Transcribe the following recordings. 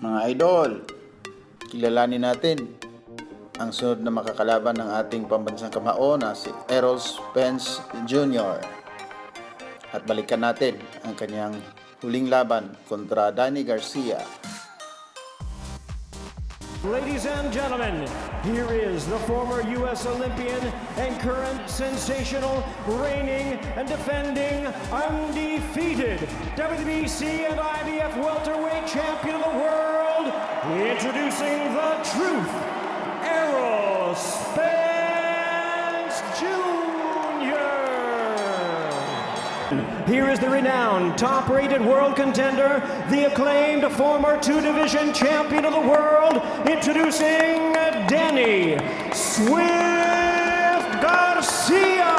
Mga idol, kilalanin natin ang sunod na makakalaban ng ating pambansang kamao na si Errol Spence Jr. At balikan natin ang kanyang huling laban kontra Danny Garcia. Ladies and gentlemen, here is the former U.S. Olympian and current sensational, reigning and defending undefeated WBC and IBF welterweight champion of the world, introducing the truth, Errol Spence Jr. Here is the renowned, top-rated world contender, the acclaimed former two-division champion of the world, introducing Danny Swift Garcia.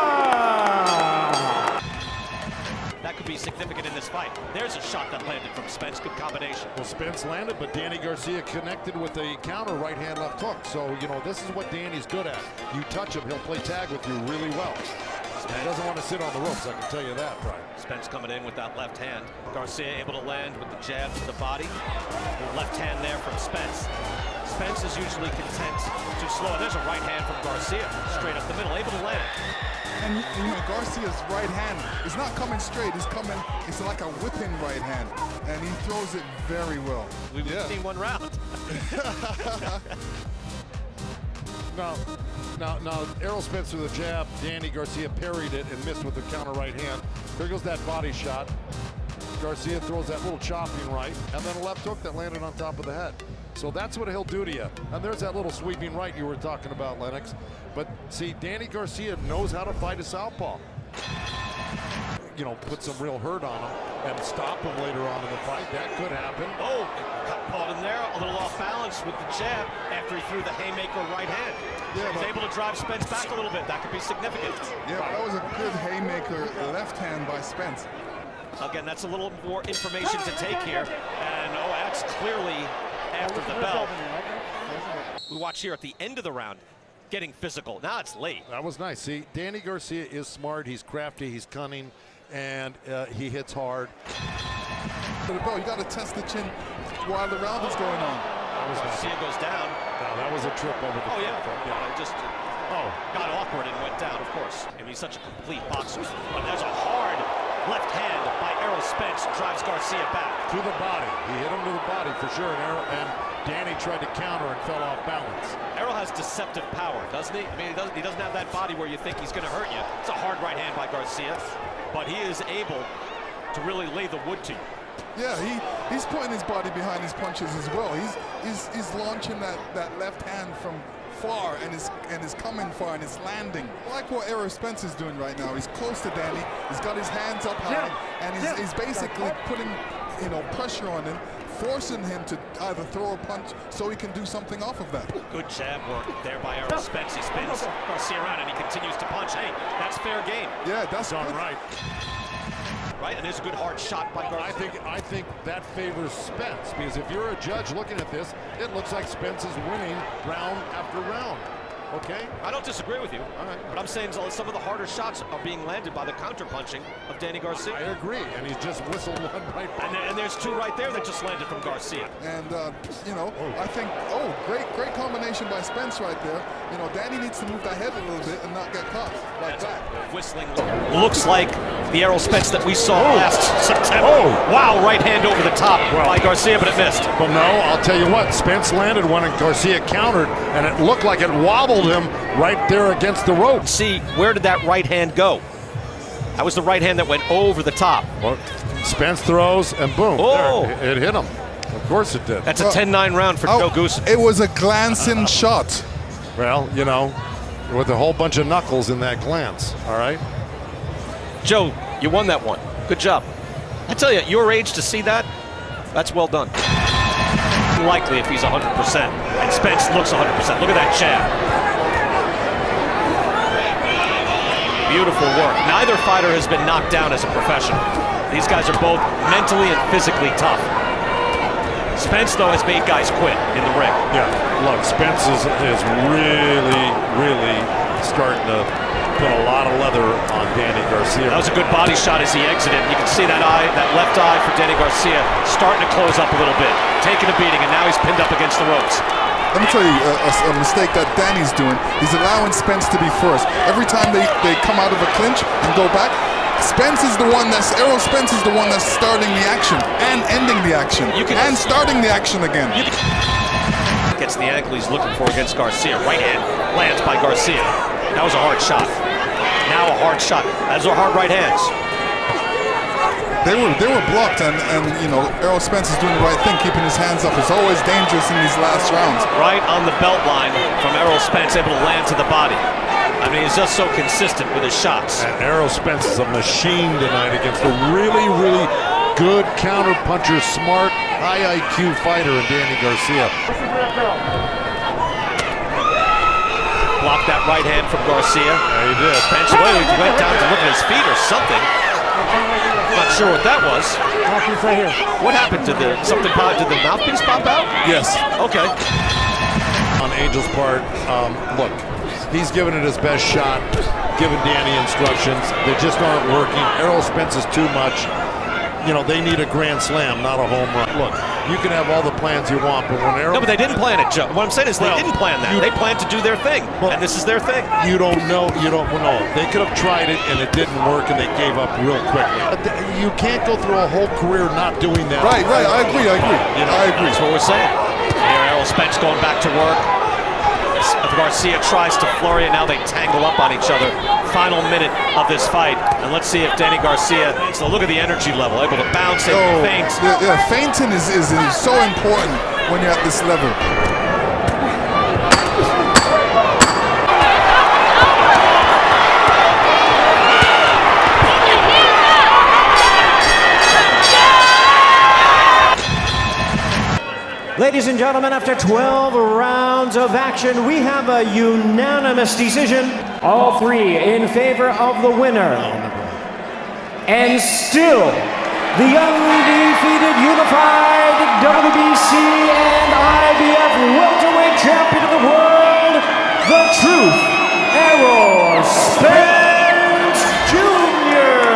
That could be significant in this fight. There's a shot that landed from Spence. Good combination. Well, Spence landed, but Danny Garcia connected with a counter right hand left hook. So, you know, this is what Danny's good at. You touch him, he'll play tag with you really well. He doesn't want to sit on the ropes, I can tell you that, Brian. Spence coming in with that left hand. Garcia able to land with the jab to the body. The left hand there from Spence. Spence is usually content to slow. There's a right hand from Garcia, straight up the middle, able to land. And you know, Garcia's right hand is not coming straight. It's coming, it's like a whipping right hand. And he throws it very well. We've seen one round. Now, Errol Spence with a jab, Danny Garcia parried it and missed with the counter right hand. There goes that body shot. Garcia throws that little chopping right, and then a left hook that landed on top of the head. So that's what he'll do to you. And there's that little sweeping right you were talking about, Lennox. But see, Danny Garcia knows how to fight a southpaw. You know, put some real hurt on him and stop him later on in the fight. That could happen. Oh, caught him there, a little off balance with the jab after he threw the haymaker right hand. Yeah, he's able to drive Spence back a little bit. That could be significant. Yeah, that was a good haymaker left hand by Spence. Again, that's a little more information to take here. And oh, that's clearly after the bell. We watch here at the end of the round, getting physical. Now it's late. That was nice. See, Danny Garcia is smart, he's crafty, he's cunning, and he hits hard. But bro, you got to test the chin while the round is going on. Garcia goes down. No, that was a trip over the Yeah, it just got awkward and went down, of course. I mean, he's such a complete boxer. But there's a hard left hand by Errol Spence, drives Garcia back. To the body. He hit him to the body for sure, and Danny tried to counter and fell off balance. Errol has deceptive power, doesn't he? I mean, he doesn't have that body where you think he's going to hurt you. It's a hard right hand by Garcia, but he is able to really lay the wood to you. Yeah, he's putting his body behind his punches as well. He's launching that left hand from far and is coming far and is landing. I like what Errol Spence is doing right now. He's close to Danny. He's got his hands up high and he's basically putting, you know, pressure on him, forcing him to either throw a punch so he can do something off of that. Good jab work there by Errol Spence. He spins Garcia around and he continues to punch. Hey, that's fair game. Yeah, that's all right. Right, and there's a good hard shot by Garcia. I think that favors Spence, because if you're a judge looking at this, it looks like Spence is winning round after round. Okay? I don't disagree with you. All right. But I'm saying some of the harder shots are being landed by the counter-punching of Danny Garcia. I agree, and he's just whistled one right back. And there's two right there that just landed from Garcia. And, you know, I think, great combination by Spence right there. You know, Danny needs to move that head a little bit and not get caught like that. Whistling. Looks like the Errol Spence that we saw last September. Wow, right hand over the top by Garcia, but it missed. Well, no, I'll tell you what, Spence landed one and Garcia countered, and it looked like it wobbled him right there against the rope. See, where did that right hand go? That was the right hand that went over the top. Well, Spence throws, and boom, there, it hit him. Of course it did. That's a 10-9 round for Joe Goose. It was a glancing shot. Well, you know, with a whole bunch of knuckles in that glance, all right? Joe, you won that one. Good job. I tell you, your age to see that, that's well done. Likely if he's 100%, and Spence looks 100%. Look at that jab. Beautiful work. Neither fighter has been knocked down as a professional. These guys are both mentally and physically tough. Spence, though, has made guys quit in the ring. Yeah, look, Spence is really starting to put a lot of leather on Danny Garcia. That was a good body shot as he exited. You can see that eye, that left eye for Danny Garcia starting to close up a little bit, taking a beating, and now he's pinned up against the ropes. Let me tell you a mistake that Danny's doing. He's allowing Spence to be first. Every time they come out of a clinch and go back, Errol Spence is the one that's starting the action and ending the action and starting the action again. Gets the ankle he's looking for against Garcia. Right hand lands by Garcia. That was a hard shot. Now a hard shot. Those are hard right hands. They were blocked, and you know, Errol Spence is doing the right thing, keeping his hands up. It's always dangerous in these last rounds. Right on the belt line from Errol Spence, able to land to the body. I mean, he's just so consistent with his shots. And Errol Spence is a machine tonight against a really, really good counter puncher, smart, high IQ fighter in Danny Garcia. Blocked that right hand from Garcia. Yeah, he did. Spence went down to look at his feet or something. Not sure what that was. What happened? Did the mouthpiece pop out? Yes. Okay. On Angel's part, look, he's giving it his best shot, giving Danny instructions. They just aren't working. Errol Spence is too much. You know, they need a grand slam, not a home run. Look, you can have all the plans you want, but when Errol... No, but they didn't plan it, Joe. What I'm saying is they didn't plan that. They planned to do their thing, and this is their thing. You don't know. They could have tried it, and it didn't work, and they gave up real quickly. You can't go through a whole career not doing that. Right. I agree. You know, I agree. That's what we're saying. Here, Errol Spence going back to work. Garcia tries to flurry, and now they tangle up on each other. Final minute of this fight, and let's see if Danny Garcia. So look at the energy level, able to bounce and feint. Yeah, feinting is so important when you're at this level. Ladies and gentlemen, after 12 rounds of action, we have a unanimous decision. All three in favor of the winner. And still, the undefeated Unified WBC and IBF Welterweight Champion of the World, The Truth.